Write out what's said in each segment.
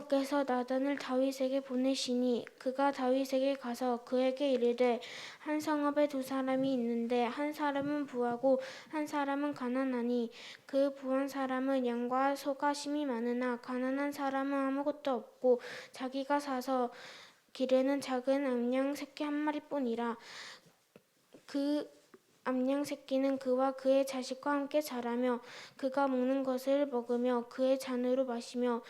여호와께서 나단을 다윗에게 보내시니 그가 다윗에게 가서 그에게 이르되 한 성읍에 두 사람이 있는데 한 사람은 부하고 한 사람은 가난하니 그 부한 사람은 양과 소가 심이 많으나 가난한 사람은 아무것도 없고 자기가 사서 기르는 작은 암양 새끼 한 마리뿐이라. 그 암양 새끼는 그와 그의 자식과 함께 자라며 그가 먹는 것을 먹으며 그의 잔으로 마시며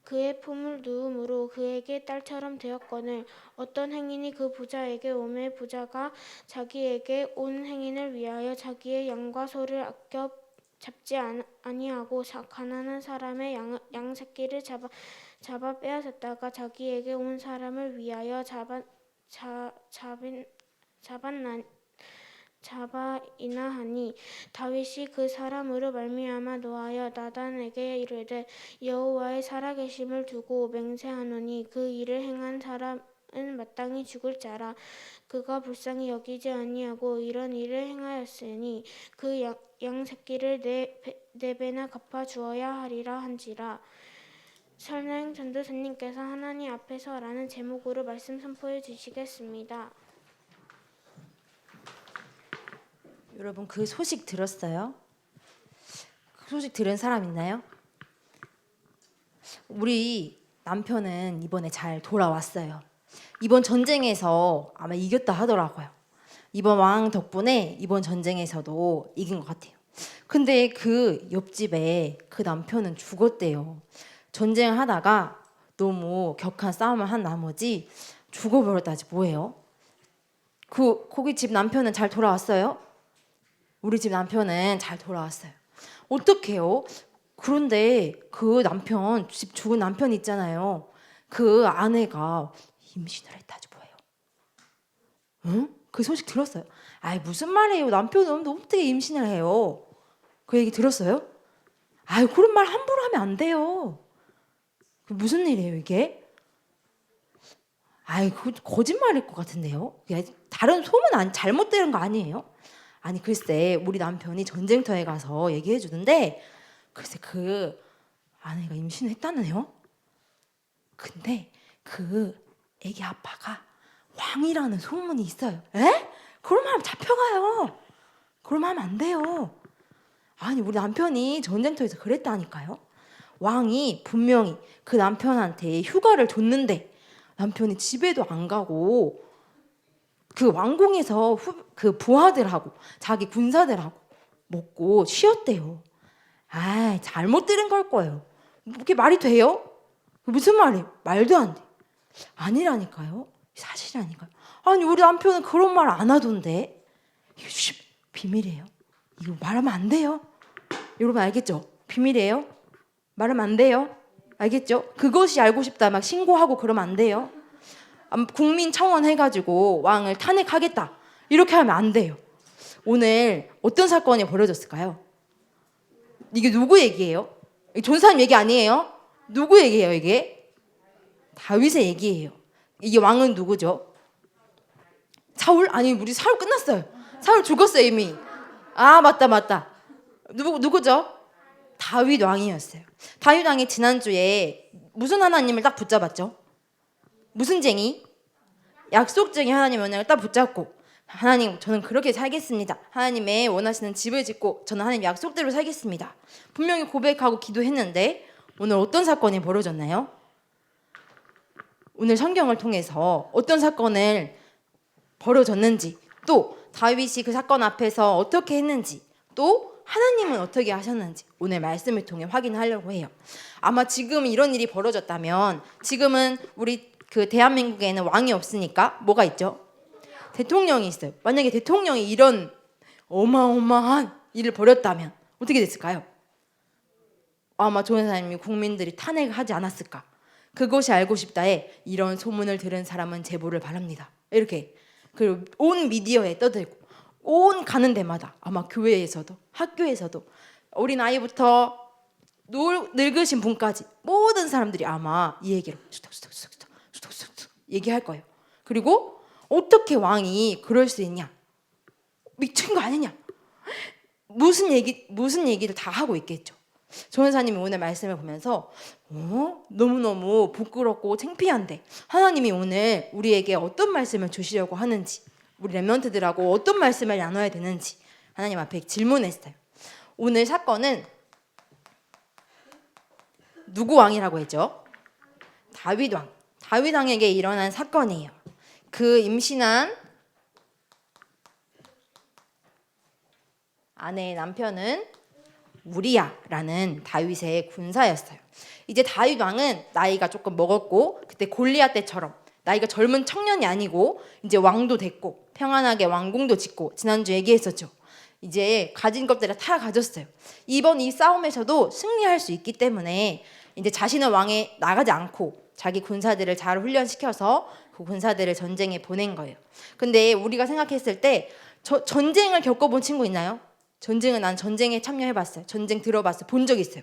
그의 품을 누움으로 그에게 딸처럼 되었거늘 어떤 행인이 그 부자에게 오매 부자가 자기에게 온 행인을 위하여 자기의 양과 소를 아껴 잡지 아니하고 가난한 사람의 양 새끼를 잡아 빼앗았다가 자기에게 온 사람을 위하여 잡아이나 하니 다윗이 그 사람으로 말미암아 노하여 나단에게 이르되 여호와의 살아계심을 두고 맹세하노니 그 일을 행한 사람은 마땅히 죽을 자라. 그가 불쌍히 여기지 아니하고 이런 일을 행하였으니 그 양 새끼를 네 배나 갚아 주어야 하리라 한지라. 설명 전도사님께서 하나님 앞에서라는 제목으로 말씀 선포해 주시겠습니다. 여러분 그 소식 들었어요? 그 소식 들은 사람 있나요? 우리 남편은 이번에 잘 돌아왔어요. 이번 전쟁에서 아마 이겼다 하더라고요. 이번 왕 덕분에 이번 전쟁에서도 이긴 것 같아요. 근데 그 옆집에 그 남편은 죽었대요. 전쟁을 하다가 너무 격한 싸움을 한 나머지 죽어버렸다지 뭐예요? 거기 집 남편은 잘 돌아왔어요? 우리 집 남편은 잘 돌아왔어요. 어떡해요? 그런데 그 남편, 집 죽은 남편 있잖아요. 그 아내가 임신을 했다지 뭐예요? 응? 그 소식 들었어요? 아이 무슨 말이에요? 남편은 어떻게 임신을 해요? 그 얘기 들었어요? 아이 그런 말 함부로 하면 안 돼요. 무슨 일이에요 이게? 아이 그 거짓말일 것 같은데요? 다른 소문 잘못 들은 거 아니에요? 아니 글쎄 우리 남편이 전쟁터에 가서 얘기해 주는데 글쎄 그 아내가 임신을 했다네요. 근데 그 애기 아빠가 왕이라는 소문이 있어요. 에? 그러면 하면 잡혀가요. 그러면 하면 안 돼요. 아니 우리 남편이 전쟁터에서 그랬다니까요. 왕이 분명히 그 남편한테 휴가를 줬는데 남편이 집에도 안 가고 그 왕궁에서 그 부하들하고 자기 군사들하고 먹고 쉬었대요. 아, 잘못 들은 걸 거예요. 그게 말이 돼요? 무슨 말이에요? 말도 안 돼. 아니라니까요. 사실이라니까요. 아니 우리 남편은 그런 말 안 하던데. 이거 비밀이에요. 이거 말하면 안 돼요. 여러분 알겠죠? 비밀이에요. 말하면 안 돼요. 알겠죠? 그것이 알고 싶다 막 신고하고 그러면 안 돼요. 국민 청원 해가지고 왕을 탄핵하겠다 이렇게 하면 안 돼요. 오늘 어떤 사건이 벌어졌을까요? 이게 누구 얘기예요? 전사님 얘기 아니에요? 누구 얘기예요 이게? 다윗의 얘기예요. 이게 왕은 누구죠? 사울? 아니 우리 사울 끝났어요. 사울 죽었어요 이미. 아 맞다. 누구죠? 다윗 왕이었어요. 다윗 왕이 지난주에 무슨 하나님을 딱 붙잡았죠? 무슨 쟁이? 약속쟁이 하나님 은혜를 딱 붙잡고 하나님 저는 그렇게 살겠습니다. 하나님의 원하시는 집을 짓고 저는 하나님 약속대로 살겠습니다. 분명히 고백하고 기도했는데 오늘 어떤 사건이 벌어졌나요? 오늘 성경을 통해서 어떤 사건을 벌어졌는지 또 다윗이 그 사건 앞에서 어떻게 했는지 또 하나님은 어떻게 하셨는지 오늘 말씀을 통해 확인하려고 해요. 아마 지금 이런 일이 벌어졌다면 지금은 우리 그 대한민국에는 왕이 없으니까 뭐가 있죠? 대통령이 있어요. 만약에 대통령이 이런 어마어마한 일을 벌였다면 어떻게 됐을까요? 아마 조은사님이 국민들이 탄핵을 하지 않았을까? 그것이 알고 싶다에 이런 소문을 들은 사람은 제보를 바랍니다. 이렇게 그리고 온 미디어에 떠들고 온 가는 데마다 아마 교회에서도 학교에서도 어린 아이부터 늙으신 분까지 모든 사람들이 아마 이 얘기를 수덕수덕 얘기할 거예요. 그리고 어떻게 왕이 그럴 수 있냐? 미친 거 아니냐? 무슨 얘기를 다 하고 있겠죠. 조은사님이 오늘 말씀을 보면서 너무너무 부끄럽고 창피한데 하나님이 오늘 우리에게 어떤 말씀을 주시려고 하는지, 우리 렘넌트들하고 어떤 말씀을 나눠야 되는지 하나님 앞에 질문했어요. 오늘 사건은 누구 왕이라고 했죠? 다윗 왕. 다윗 왕에게 일어난 사건이에요. 그 임신한 아내의 남편은 우리야라는 다윗의 군사였어요. 이제 다윗 왕은 나이가 조금 먹었고 그때 골리앗 때처럼 나이가 젊은 청년이 아니고 이제 왕도 됐고 평안하게 왕궁도 짓고 지난주 얘기했었죠. 이제 가진 것들을 다 가졌어요. 이번 이 싸움에서도 승리할 수 있기 때문에 이제 자신은 왕에 나가지 않고 자기 군사들을 잘 훈련시켜서 그 군사들을 전쟁에 보낸 거예요. 근데 우리가 생각했을 때 전쟁을 겪어본 친구 있나요? 난 전쟁에 참여해봤어요. 전쟁 들어봤어요. 본 적 있어요.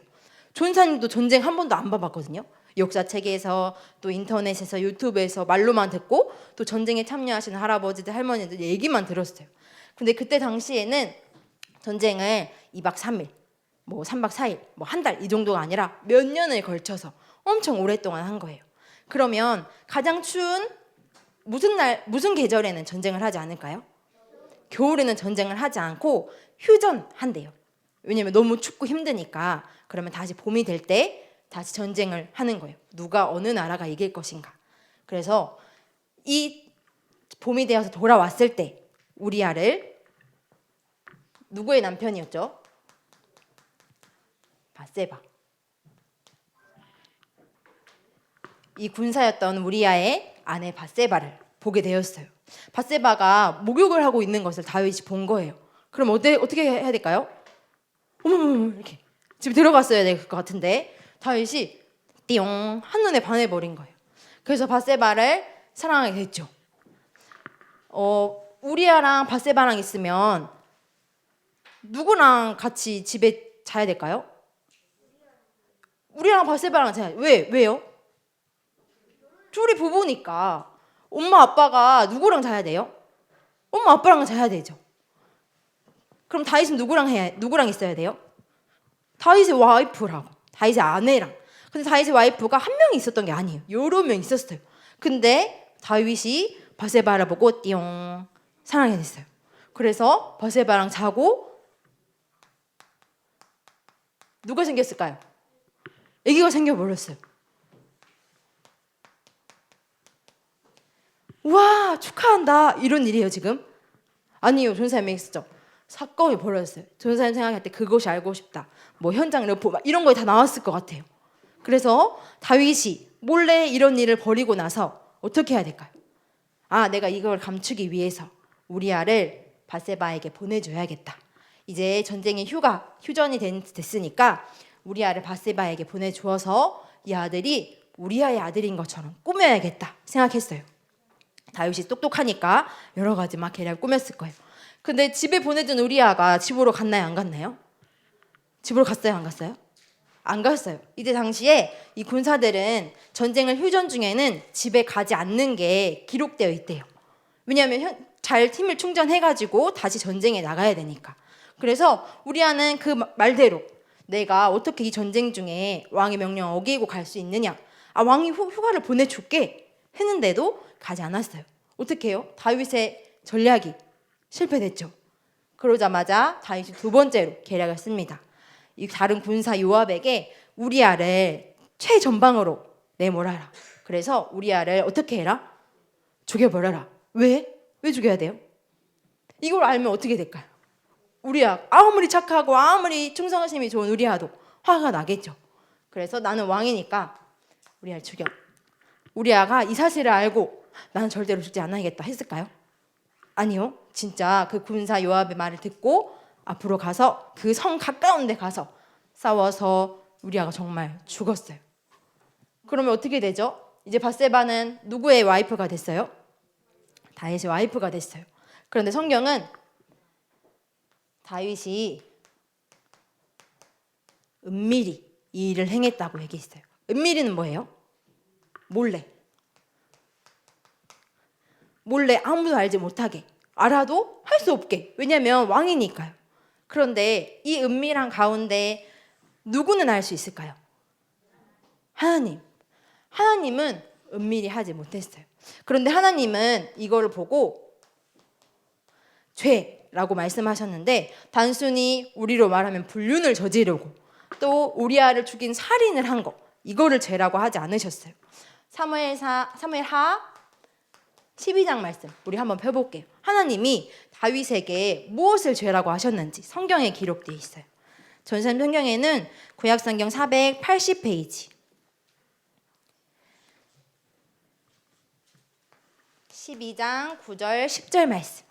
조은사님도 전쟁 한 번도 안 봐봤거든요. 역사책에서 또 인터넷에서 유튜브에서 말로만 듣고 또 전쟁에 참여하시는 할아버지들 할머니들 얘기만 들었어요. 근데 그때 당시에는 전쟁을 2박 3일, 뭐 3박 4일, 뭐 한 달 이 정도가 아니라 몇 년을 걸쳐서 엄청 오랫동안 한 거예요. 그러면 가장 추운 무슨 계절에는 전쟁을 하지 않을까요? 겨울에는 전쟁을 하지 않고 휴전한대요. 왜냐면 너무 춥고 힘드니까. 그러면 다시 봄이 될 때 다시 전쟁을 하는 거예요. 누가 어느 나라가 이길 것인가. 그래서 이 봄이 되어서 돌아왔을 때 우리아를 누구의 남편이었죠? 밧세바. 이 군사였던 우리아의 아내 밧세바를 보게 되었어요. 밧세바가 목욕을 하고 있는 것을 다윗이 본 거예요. 그럼 어떻게 해야 될까요? 어머머머 이렇게 집에 들어갔어야 될 것 같은데 다윗이 띠용 한눈에 반해버린 거예요. 그래서 밧세바를 사랑하게 됐죠. 우리아랑 밧세바랑 있으면 누구랑 같이 집에 자야 될까요? 우리아랑 밧세바랑 자야. 왜요? 둘이 부부니까. 엄마 아빠가 누구랑 자야 돼요? 엄마 아빠랑 자야 되죠. 그럼 다윗은 누구랑 있어야 돼요? 다윗의 와이프라고, 다윗의 아내랑. 근데 다윗의 와이프가 한 명이 있었던 게 아니에요. 여러 명 있었어요. 근데 다윗이 밧세바를 보고 띠용 사랑하게 됐어요. 그래서 밧세바랑 자고 누가 생겼을까요? 아기가 생겨버렸어요. 와 축하한다 이런 일이에요 지금? 아니요. 전사님이 있었죠. 사건이 벌어졌어요. 전사님 생각할 때 그것이 알고 싶다, 뭐 현장 레포 막 이런 거에 다 나왔을 것 같아요. 그래서 다윗이 몰래 이런 일을 벌이고 나서 어떻게 해야 될까요? 내가 이걸 감추기 위해서 우리아를 밧세바에게 보내줘야겠다. 이제 전쟁의 휴전이 됐으니까 우리아를 밧세바에게 보내주어서 이 아들이 우리아의 아들인 것처럼 꾸며야겠다 생각했어요. 다윗이 똑똑하니까 여러 가지 막 계략을 꾸몄을 거예요. 근데 집에 보내준 우리아가 집으로 갔나요? 안 갔나요? 집으로 갔어요? 안 갔어요? 안 갔어요. 이때 당시에 이 군사들은 전쟁을 휴전 중에는 집에 가지 않는 게 기록되어 있대요. 왜냐하면 잘 힘을 충전해가지고 다시 전쟁에 나가야 되니까. 그래서 우리아는 그 말대로 내가 어떻게 이 전쟁 중에 왕의 명령 어기고 갈 수 있느냐, 왕이 휴가를 보내줄게 했는데도 가지 않았어요. 어떻게 해요? 다윗의 전략이 실패됐죠. 그러자마자 다윗이 두 번째로 계략을 씁니다. 이 다른 군사 요압에게 우리아를 최전방으로 내몰아라. 그래서 우리아를 어떻게 해라? 죽여버려라. 왜 죽여야 돼요? 이걸 알면 어떻게 될까요? 우리아 아무리 착하고 아무리 충성심이 좋은 우리아도 화가 나겠죠. 그래서 나는 왕이니까 우리아를 죽여. 우리아가 이 사실을 알고 나는 절대로 죽지 않아야겠다 했을까요? 아니요. 진짜 그 군사 요압의 말을 듣고 앞으로 가서 그 성 가까운 데 가서 싸워서 우리아가 정말 죽었어요. 그러면 어떻게 되죠? 이제 밧세바는 누구의 와이프가 됐어요? 다윗의 와이프가 됐어요. 그런데 성경은 다윗이 은밀히 이 일을 행했다고 얘기했어요. 은밀히는 뭐예요? 몰래 아무도 알지 못하게, 알아도 할 수 없게. 왜냐하면 왕이니까요. 그런데 이 은밀한 가운데 누구는 알 수 있을까요? 하나님. 하나님은 은밀히 하지 못했어요. 그런데 하나님은 이거를 보고 죄라고 말씀하셨는데 상순히 우리로 말하면 불륜을 저지르고 또 우리아를 죽인 살인을 한 거, 이거를 죄라고 하지 않으셨어요. 사무엘하 12장 말씀 우리 한번 펴볼게요. 하나님이 다윗에게 무엇을 죄라고 하셨는지 성경에 기록되어 있어요. 전산 성경에는 구약성경 480페이지 12장 9절 10절 말씀.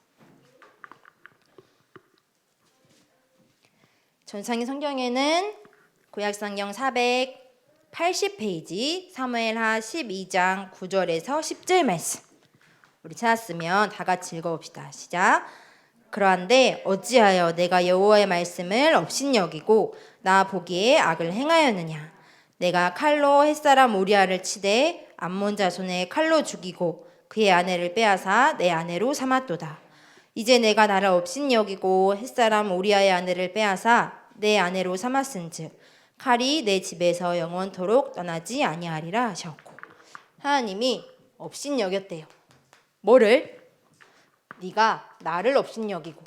전상의 성경에는 구약성경 480페이지 사무엘하 12장 9절에서 10절 말씀. 우리 찾았으면 다 같이 읽어봅시다. 시작. 그러한데 어찌하여 내가 여호와의 말씀을 업신여기고 나 보기에 악을 행하였느냐. 내가 칼로 햇사람 우리아를 치되 암몬 자손의 칼로 죽이고 그의 아내를 빼앗아 내 아내로 삼았도다. 이제 내가 나를 업신여기고 햇사람 우리아의 아내를 빼앗아 내 아내로 삼았은즉 칼이 내 집에서 영원토록 떠나지 아니하리라 하셨고, 하나님이 업신여겼대요. 뭐를? 네가 나를 업신여기고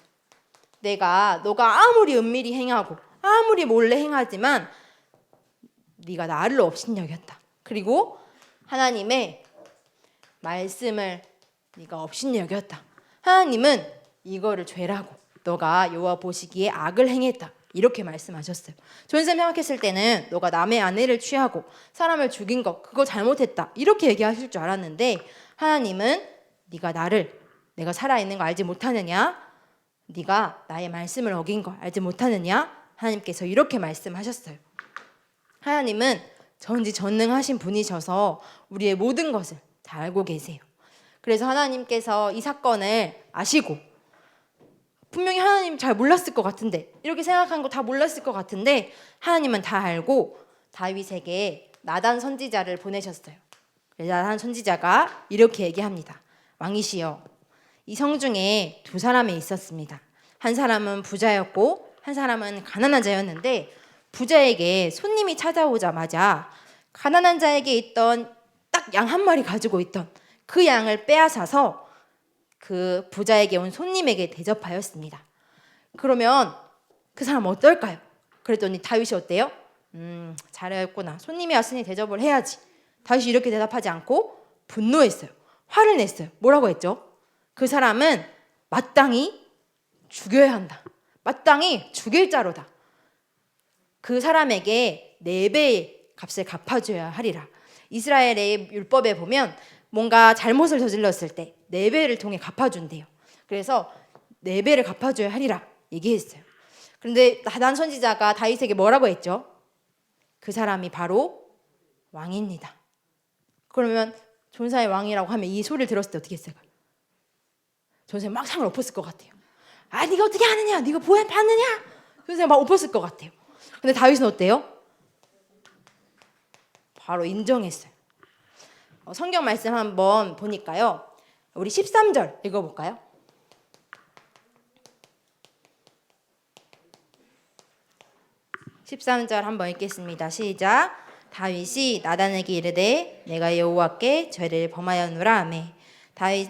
너가 아무리 은밀히 행하고 아무리 몰래 행하지만 네가 나를 업신여겼다. 그리고 하나님의 말씀을 네가 업신여겼다. 하나님은 이거를 죄라고, 너가 여호와 보시기에 악을 행했다, 이렇게 말씀하셨어요. 존쌤 생각했을 때는 너가 남의 아내를 취하고 사람을 죽인 거 그거 잘못했다, 이렇게 얘기하실 줄 알았는데 하나님은 내가 살아있는 거 알지 못하느냐? 네가 나의 말씀을 어긴 거 알지 못하느냐? 하나님께서 이렇게 말씀하셨어요. 하나님은 전지전능하신 분이셔서 우리의 모든 것을 다 알고 계세요. 그래서 하나님께서 이 사건을 아시고, 분명히 하나님 잘 몰랐을 것 같은데, 이렇게 생각한 거 다 몰랐을 것 같은데 하나님은 다 알고 다윗에게 나단 선지자를 보내셨어요. 그래서 나단 선지자가 이렇게 얘기합니다. 왕이시여, 이 성 중에 두 사람이 있었습니다. 한 사람은 부자였고 한 사람은 가난한 자였는데, 부자에게 손님이 찾아오자마자 가난한 자에게 있던 딱 양 한 마리 가지고 있던 그 양을 빼앗아서 그 부자에게 온 손님에게 대접하였습니다. 그러면 그 사람 어떨까요? 그랬더니 다윗이 어때요? 잘하였구나. 손님이 왔으니 대접을 해야지. 다윗이 이렇게 대답하지 않고 분노했어요. 화를 냈어요. 뭐라고 했죠? 그 사람은 마땅히 죽여야 한다. 마땅히 죽일 자로다. 그 사람에게 4배의 값을 갚아줘야 하리라. 이스라엘의 율법에 보면 뭔가 잘못을 저질렀을 때 4배를 통해 갚아준대요. 그래서 4배를 갚아줘야 하리라 얘기했어요. 그런데 나단 선지자가 다윗에게 뭐라고 했죠? 그 사람이 바로 왕입니다. 그러면 존사의 왕이라고 하면 이 소리를 들었을 때 어떻게 했을까요? 존사가 막 상을 엎었을 것 같아요. 아, 네가 어떻게 하느냐? 네가 보안 봤느냐? 존사가 막 엎었을 것 같아요. 근데 다윗은 어때요? 바로 인정했어요. 성경 말씀 한번 보니까요. 우리 13절 읽어볼까요? 13절 한번 읽겠습니다. 시작. 다윗이 나단에게 이르되 내가 여호와께 죄를 범하였노라 하매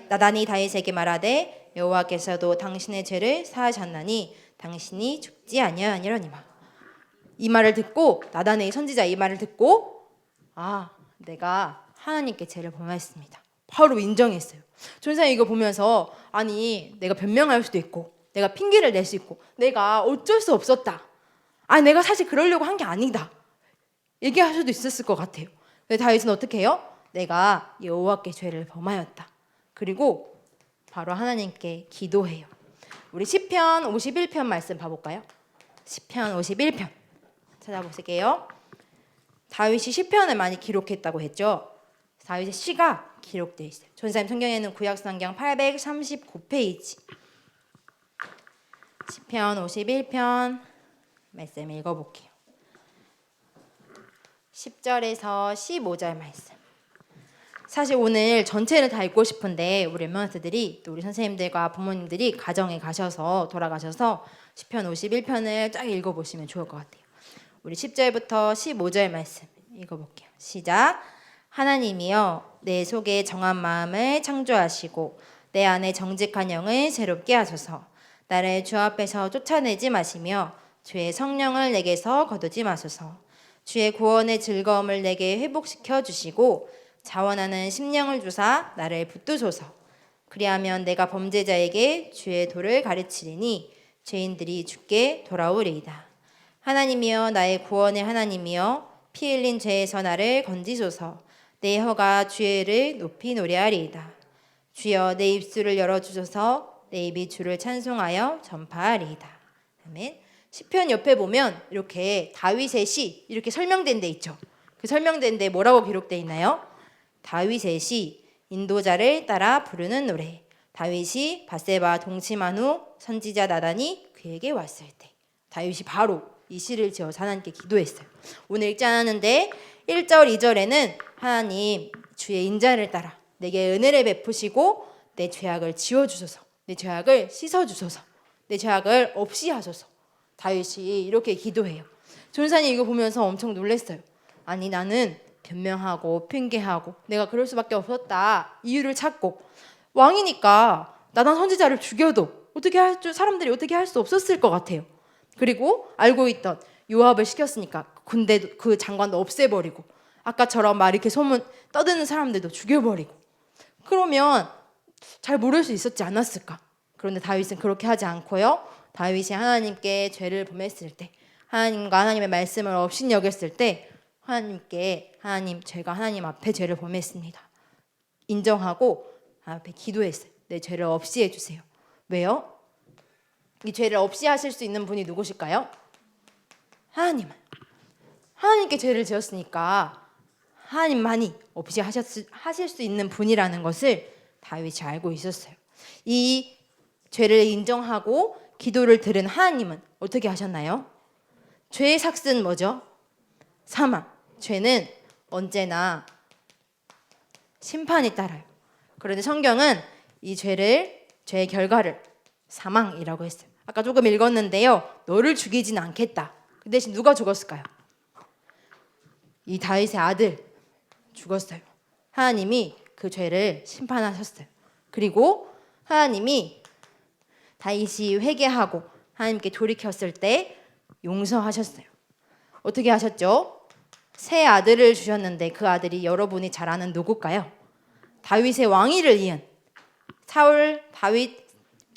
나단이 다윗에게 말하되 여호와께서도 당신의 죄를 사하셨나니 당신이 죽지 아니하니로니와. 이 말을 듣고, 나단의 선지자 이 말을 듣고, 내가 하나님께 죄를 범하였습니다. 바로 인정했어요. 존사님 이거 보면서 아니 내가 변명할 수도 있고 내가 핑계를 낼 수 있고 내가 어쩔 수 없었다, 내가 사실 그러려고 한 게 아니다, 얘기할 수도 있었을 것 같아요. 근데 다윗은 어떻게 해요? 내가 여호와께 죄를 범하였다. 그리고 바로 하나님께 기도해요. 우리 시편 51편 말씀 봐볼까요? 시편 51편 찾아보실게요. 다윗이 시편을 많이 기록했다고 했죠. 다윗의 시가 기록되어 있어요. 전사님 성경에는 구약성경 839페이지 시편 51편 말씀 읽어볼게요. 10절에서 15절 말씀. 사실 오늘 전체를 다 읽고 싶은데 우리 멤버들이 또 우리 선생님들과 부모님들이 가정에 가셔서 돌아가셔서 시편 51편을 쫙 읽어보시면 좋을 것 같아요. 우리 10절부터 15절 말씀 읽어볼게요. 시작. 하나님이여 내 속에 정한 마음을 창조하시고 내 안에 정직한 영을 새롭게 하소서. 나를 주 앞에서 쫓아내지 마시며 주의 성령을 내게서 거두지 마소서. 주의 구원의 즐거움을 내게 회복시켜 주시고 자원하는 심령을 주사 나를 붙드소서. 그리하면 내가 범죄자에게 주의 도를 가르치리니 죄인들이 주께 돌아오리이다. 하나님이여 나의 구원의 하나님이여 피 흘린 죄에서 나를 건지소서. 내 혀가 주의를 높이 노래하리이다. 주여 내 입술을 열어주소서. 내 입이 주를 찬송하여 전파하리이다. 아멘. 시편 옆에 보면 이렇게 다윗의 시 이렇게 설명된 데 있죠. 그 설명된 데 뭐라고 기록되어 있나요? 다윗의 시 인도자를 따라 부르는 노래. 다윗이 밧세바 동침한 후 선지자 나단이 그에게 왔을 때 다윗이 바로 이 시를 지어서 하나님께 기도했어요. 오늘 읽지 않았는데 1절 2절에는 하나님 주의 인자를 따라 내게 은혜를 베푸시고 내 죄악을 지워주소서. 내 죄악을 씻어주소서. 내 죄악을 없이 하소서. 다윗이 이렇게 기도해요. 전사님 이거 보면서 엄청 놀랐어요. 아니 나는 변명하고 핑계하고 내가 그럴 수밖에 없었다. 이유를 찾고 왕이니까 나단 선지자를 죽여도 사람들이 어떻게 할 수 없었을 것 같아요. 그리고 알고 있던 요압을 시켰으니까 군대 그 장관도 없애버리고 아까처럼 막 이렇게 소문 떠드는 사람들도 죽여버리고 그러면 잘 모를 수 있었지 않았을까? 그런데 다윗은 그렇게 하지 않고요. 다윗이 하나님께 죄를 범했을 때 하나님과 하나님의 말씀을 업신여겼을 때 하나님 제가 하나님 앞에 죄를 범했습니다. 인정하고 앞에 기도했어요. 내 죄를 없이 해주세요. 왜요? 이 죄를 없이 하실 수 있는 분이 누구실까요? 하나님께 죄를 지었으니까 하나님만이 없이 하실 수 있는 분이라는 것을 다윗이 알고 있었어요. 이 죄를 인정하고 기도를 들은 하나님은 어떻게 하셨나요? 죄의 삭은 뭐죠? 사망. 죄는 언제나 심판이 따라요. 그런데 성경은 이 죄의 결과를 사망이라고 했어요. 아까 조금 읽었는데요. 너를 죽이진 않겠다. 그 대신 누가 죽었을까요? 이 다윗의 아들 죽었어요. 하나님이 그 죄를 심판하셨어요. 그리고 하나님이 다윗이 회개하고 하나님께 돌이켰을 때 용서하셨어요. 어떻게 하셨죠? 새 아들을 주셨는데 그 아들이 여러분이 잘 아는 누굴까요? 다윗의 왕위를 이은 사울, 다윗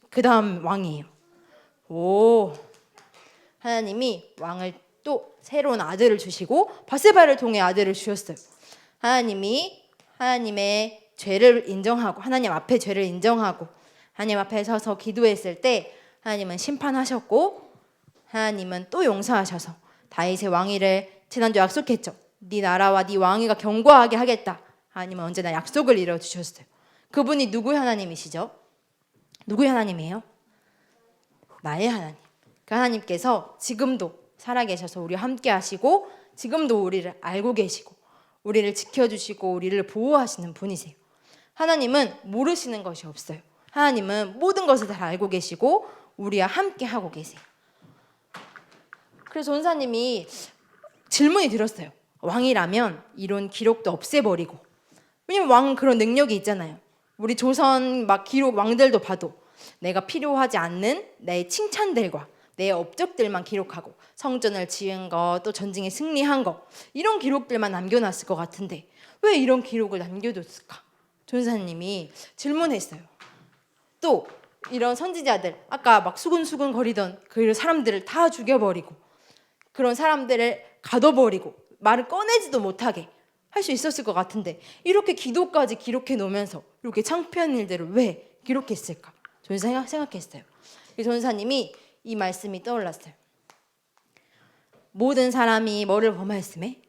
그 다음 왕이에요. 하나님이 왕을 또 새로운 아들을 주시고 밧세바를 통해 아들을 주셨어요. 하나님이 하나님의 죄를 인정하고 하나님 앞에 죄를 인정하고 하나님 앞에 서서 기도했을 때 하나님은 심판하셨고 하나님은 또 용서하셔서 다윗의 왕위를 지난주 약속했죠. 네 나라와 네 왕위가 견고하게 하겠다. 하나님은 언제나 약속을 이뤄주셨어요. 그분이 누구의 하나님이시죠? 누구의 하나님이에요? 나의 하나님. 그 하나님께서 지금도 살아계셔서 우리와 함께 하시고 지금도 우리를 알고 계시고 우리를 지켜주시고 우리를 보호하시는 분이세요. 하나님은 모르시는 것이 없어요. 하나님은 모든 것을 다 알고 계시고 우리와 함께 하고 계세요. 그래서 전사님이 질문이 들었어요. 왕이라면 이런 기록도 없애버리고, 왜냐면 왕은 그런 능력이 있잖아요. 우리 조선 막 기록 왕들도 봐도 내가 필요하지 않는 내 칭찬들과 내 업적들만 기록하고 성전을 지은 거, 또 전쟁에 승리한 거 이런 기록들만 남겨놨을 것 같은데 왜 이런 기록을 남겨뒀을까? 전사님이 질문했어요. 또 이런 선지자들 아까 막 수근수근 거리던 그 사람들을 다 죽여버리고 그런 사람들을 가둬버리고 말을 꺼내지도 못하게 할 수 있었을 것 같은데 이렇게 기도까지 기록해 놓으면서 이렇게 창피한 일들을 왜 기록했을까? 저는 생각했어요. 전사님이 이 말씀이 떠올랐어요. 모든 사람이 뭐를 범하였음에?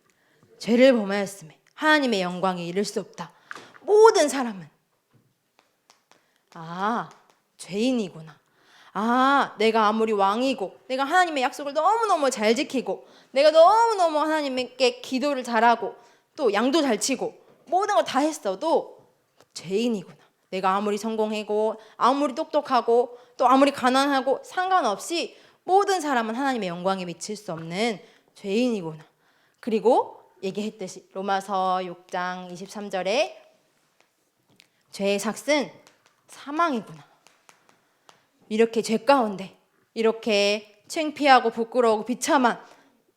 죄를 범하였음에 하나님의 영광에 이를 수 없다. 모든 사람은 죄인이구나. 내가 아무리 왕이고 내가 하나님의 약속을 너무너무 잘 지키고 내가 너무너무 하나님께 기도를 잘하고 또 양도 잘 치고 모든 걸 다 했어도 죄인이구나. 내가 아무리 성공하고 아무리 똑똑하고 또 아무리 가난하고 상관없이 모든 사람은 하나님의 영광에 미칠 수 없는 죄인이구나. 그리고 얘기했듯이 로마서 6장 23절에 죄의 삭은 사망이구나. 이렇게 죄 가운데 이렇게 창피하고 부끄러우고 비참한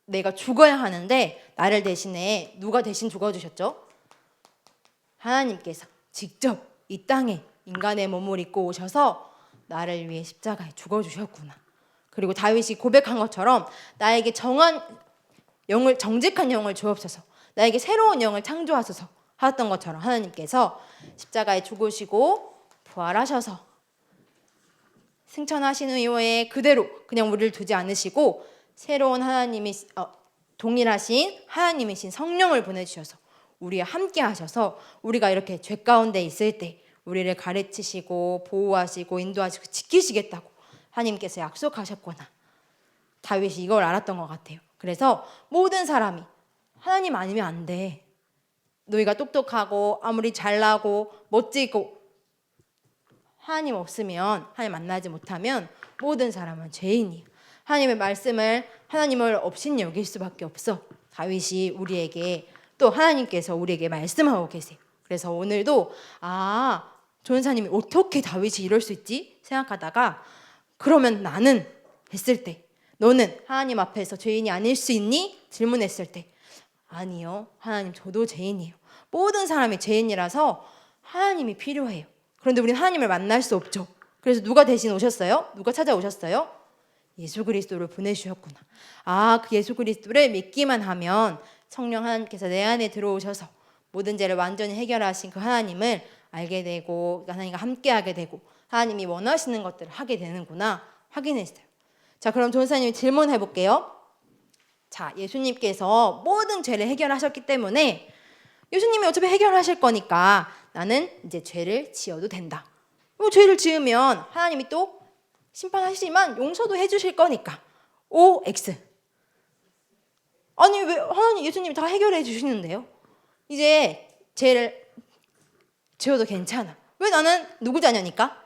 내가 죽어야 하는데 나를 대신에 누가 대신 죽어주셨죠? 하나님께서 직접 이 땅에 인간의 몸을 입고 오셔서 나를 위해 십자가에 죽어주셨구나. 그리고 다윗이 고백한 것처럼 나에게 정직한 영을 주옵소서, 나에게 새로운 영을 창조하소서 하셨던 것처럼 하나님께서 십자가에 죽으시고 부활하셔서 승천하신 이후에 그대로 그냥 우리를 두지 않으시고 새로운 동일하신 하나님이신 성령을 보내주셔서 우리와 함께 하셔서 우리가 이렇게 죄 가운데 있을 때 우리를 가르치시고 보호하시고 인도하시고 지키시겠다고 하나님께서 약속하셨구나. 다윗이 이걸 알았던 것 같아요. 그래서 모든 사람이 하나님 아니면 안 돼. 너희가 똑똑하고 아무리 잘나고 멋지고 하나님 없으면, 하나님 만나지 못하면 모든 사람은 죄인이에요. 하나님의 말씀을, 하나님을 업신여 여길 수밖에 없어. 다윗이 우리에게, 또 하나님께서 우리에게 말씀하고 계세요. 그래서 오늘도 조은사님이 어떻게 다윗이 이럴 수 있지? 생각하다가 그러면 나는 했을 때, 너는 하나님 앞에서 죄인이 아닐 수 있니? 질문했을 때, 아니요, 하나님 저도 죄인이에요. 모든 사람이 죄인이라서 하나님이 필요해요. 그런데 우리는 하나님을 만날 수 없죠. 그래서 누가 대신 오셨어요? 누가 찾아오셨어요? 예수 그리스도를 보내주셨구나. 그 예수 그리스도를 믿기만 하면 성령 하나님께서 내 안에 들어오셔서 모든 죄를 완전히 해결하신 그 하나님을 알게 되고 하나님과 함께하게 되고 하나님이 원하시는 것들을 하게 되는구나 확인했어요. 자, 그럼 전사님이 질문해 볼게요. 자, 예수님께서 모든 죄를 해결하셨기 때문에 예수님이 어차피 해결하실 거니까 나는 이제 죄를 지어도 된다. 죄를 지으면 하나님이 또 심판하시지만 용서도 해주실 거니까 OX. 아니 왜 하나님 예수님이 다 해결해 주시는데요? 이제 죄를 지어도 괜찮아. 왜? 나는 누구 자녀니까?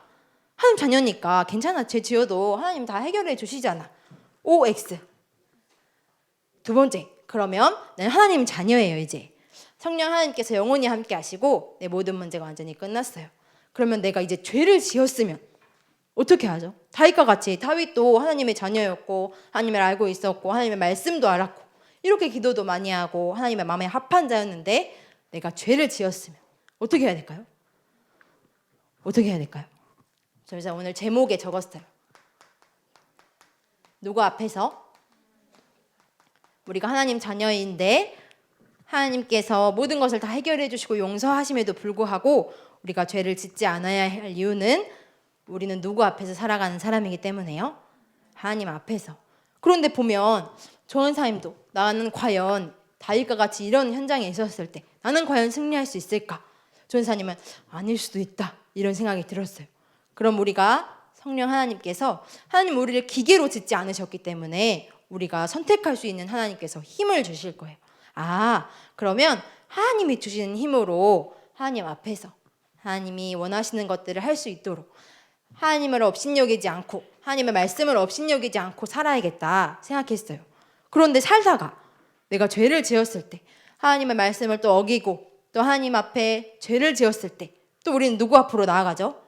하나님 자녀니까 괜찮아. 죄 지어도 하나님 다 해결해 주시잖아. OX. 두 번째, 그러면 나는 하나님 자녀예요. 이제 성령 하나님께서 영원히 함께 하시고 내 모든 문제가 완전히 끝났어요. 그러면 내가 이제 죄를 지었으면 어떻게 하죠? 다윗과 같이 다윗도 하나님의 자녀였고 하나님을 알고 있었고 하나님의 말씀도 알았고 이렇게 기도도 많이 하고 하나님의 마음에 합한 자였는데 내가 죄를 지었으면 어떻게 해야 될까요? 어떻게 해야 될까요? 그래서 오늘 제목에 적었어요. 누구 앞에서? 우리가 하나님 자녀인데 하나님께서 모든 것을 다 해결해 주시고 용서하심에도 불구하고 우리가 죄를 짓지 않아야 할 이유는 우리는 누구 앞에서 살아가는 사람이기 때문에요. 하나님 앞에서. 그런데 보면 조은사님도 나는 과연 다윗과 같이 이런 현장에 있었을 때 나는 과연 승리할 수 있을까? 조은사님은 아닐 수도 있다 이런 생각이 들었어요. 그럼 우리가 성령 하나님께서 하나님 우리를 기계로 짓지 않으셨기 때문에 우리가 선택할 수 있는 하나님께서 힘을 주실 거예요. 그러면 하나님이 주시는 힘으로 하나님 앞에서 하나님이 원하시는 것들을 할 수 있도록 하나님을 업신여기지 않고 하나님의 말씀을 업신여기지 않고 살아야겠다 생각했어요. 그런데 살다가 내가 죄를 지었을 때 하나님의 말씀을 또 어기고 또 하나님 앞에 죄를 지었을 때 또 우리는 누구 앞으로 나아가죠?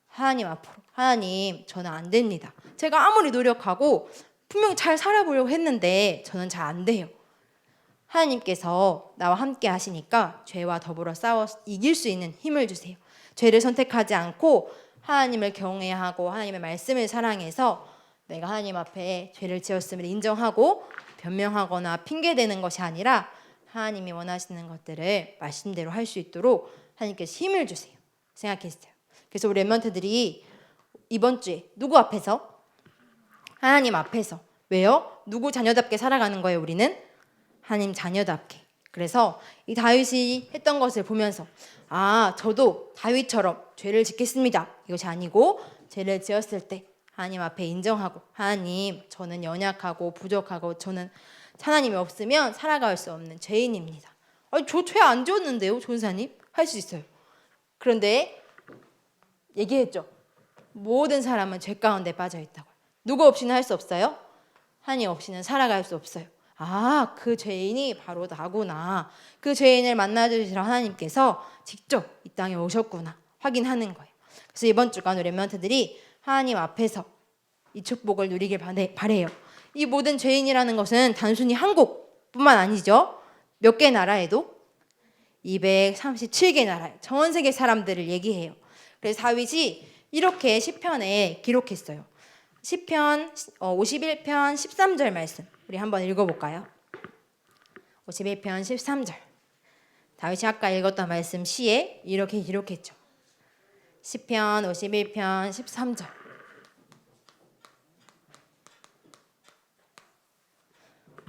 하나님 앞으로. 하나님, 저는 안 됩니다. 제가 아무리 노력하고 분명히 잘 살아보려고 했는데 저는 잘 안 돼요. 하나님께서 나와 함께 하시니까 죄와 더불어 싸워 이길 수 있는 힘을 주세요. 죄를 선택하지 않고 하나님을 경외하고 하나님의 말씀을 사랑해서 내가 하나님 앞에 죄를 지었음을 인정하고 변명하거나 핑계대는 것이 아니라 하나님이 원하시는 것들을 말씀대로 할 수 있도록 하나님께서 힘을 주세요. 생각했어요. 그래서 우리 랩런트들이 이번 주에 누구 앞에서? 하나님 앞에서. 왜요? 누구 자녀답게 살아가는 거예요, 우리는? 하나님 자녀답게. 그래서 이 다윗이 했던 것을 보면서 저도 다윗처럼 죄를 짓겠습니다. 이것이 아니고 죄를 지었을 때 하나님 앞에 인정하고 하나님 저는 연약하고 부족하고 저는 하나님이 없으면 살아갈 수 없는 죄인입니다. 저 죄 안 지었는데요, 조은사님? 할 수 있어요. 그런데 얘기했죠. 모든 사람은 죄 가운데 빠져 있다고. 누구 없이는 할 수 없어요? 하나님 없이는 살아갈 수 없어요. 아, 그 죄인이 바로 나구나. 그 죄인을 만나주시러 하나님께서 직접 이 땅에 오셨구나 확인하는 거예요. 그래서 이번 주간 우리 멤버들이 하나님 앞에서 이 축복을 누리길 바래요. 이 모든 죄인이라는 것은 단순히 한국뿐만 아니죠. 몇 개 나라에도 237개 나라, 전 세계 사람들을 얘기해요. 그래서 다윗이 이렇게 시편에 기록했어요. 시편 51편 13절 말씀 우리 한번 읽어볼까요? 51편 13절 다윗이 아까 읽었던 말씀 시에 이렇게 기록했죠. 시편 51편 13절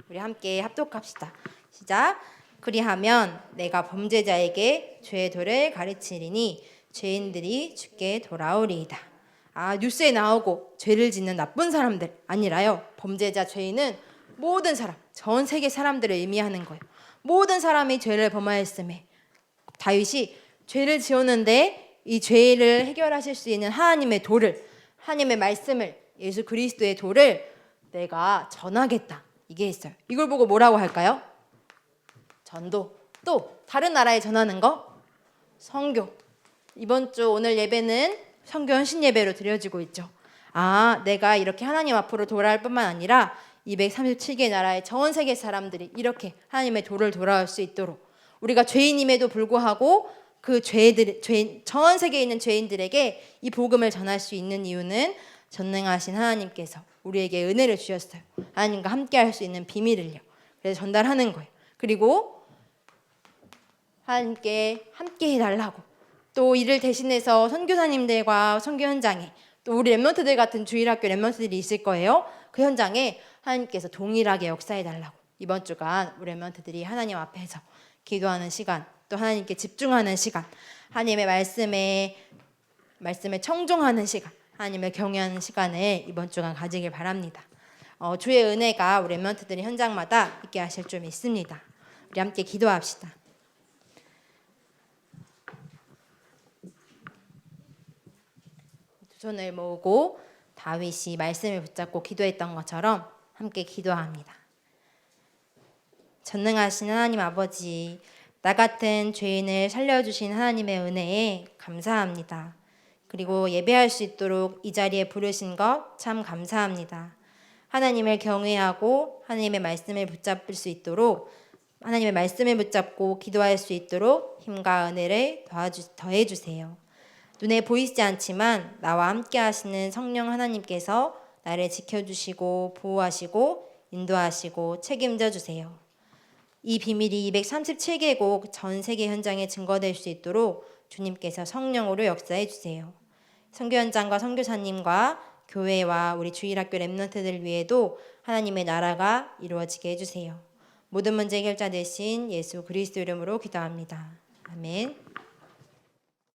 우리 함께 합독합시다. 시작. 그리하면 내가 범죄자에게 죄의 도를 가르치리니 죄인들이 주께 돌아오리이다. 아, 뉴스에 나오고 죄를 짓는 나쁜 사람들 아니라요. 범죄자, 죄인은 모든 사람, 전 세계 사람들을 의미하는 거예요. 모든 사람이 죄를 범하였음에 다윗이 죄를 지었는데 이 죄를 해결하실 수 있는 하나님의 도를, 하나님의 말씀을, 예수 그리스도의 도를 내가 전하겠다. 이게 있어요. 이걸 보고 뭐라고 할까요? 전도. 또 다른 나라에 전하는 거? 선교. 이번 주 오늘 예배는 선교 헌신 예배로 드려지고 있죠. 아, 내가 이렇게 하나님 앞으로 돌아올 뿐만 아니라 237개 나라의 전 세계 사람들이 이렇게 하나님의 도를 돌아올 수 있도록 우리가 죄인임에도 불구하고 그 전 세계에 있는 죄인들에게 이 복음을 전할 수 있는 이유는 전능하신 하나님께서 우리에게 은혜를 주셨어요. 하나님과 함께 할 수 있는 비밀을요. 그래서 전달하는 거예요. 그리고 하나님께 함께 해달라고 또 이를 대신해서 선교사님들과 선교 현장에 또 우리 랩런트들 같은 주일학교 랩런트들이 있을 거예요. 그 현장에 하나님께서 동일하게 역사해달라고 이번 주간 우리 랩런트들이 하나님 앞에서 기도하는 시간 또 하나님께 집중하는 시간 하나님의 말씀에 청종하는 시간 하나님을 경외하는 시간을 이번 주간 가지길 바랍니다. 주의 은혜가 우리 랩런트들이 현장마다 있게 하실 줄 믿습니다. 우리 함께 기도합시다. 두 손을 모으고 다윗이 말씀을 붙잡고 기도했던 것처럼 함께 기도합니다. 전능하신 하나님 아버지, 나 같은 죄인을 살려주신 하나님의 은혜에 감사합니다. 그리고 예배할 수 있도록 이 자리에 부르신 것 참 감사합니다. 하나님을 경외하고 하나님의 말씀을 붙잡을 수 있도록 하나님의 말씀을 붙잡고 기도할 수 있도록 힘과 은혜를 더해 주세요. 눈에 보이지 않지만 나와 함께 하시는 성령 하나님께서 나를 지켜주시고 보호하시고 인도하시고 책임져 주세요. 이 비밀이 237개국 전 세계 현장에 증거될 수 있도록 주님께서 성령으로 역사해 주세요. 선교 현장과 선교사님과 교회와 우리 주일학교 랩런트들 위에도 하나님의 나라가 이루어지게 해주세요. 모든 문제 해결자 되신 예수 그리스도 이름으로 기도합니다. 아멘.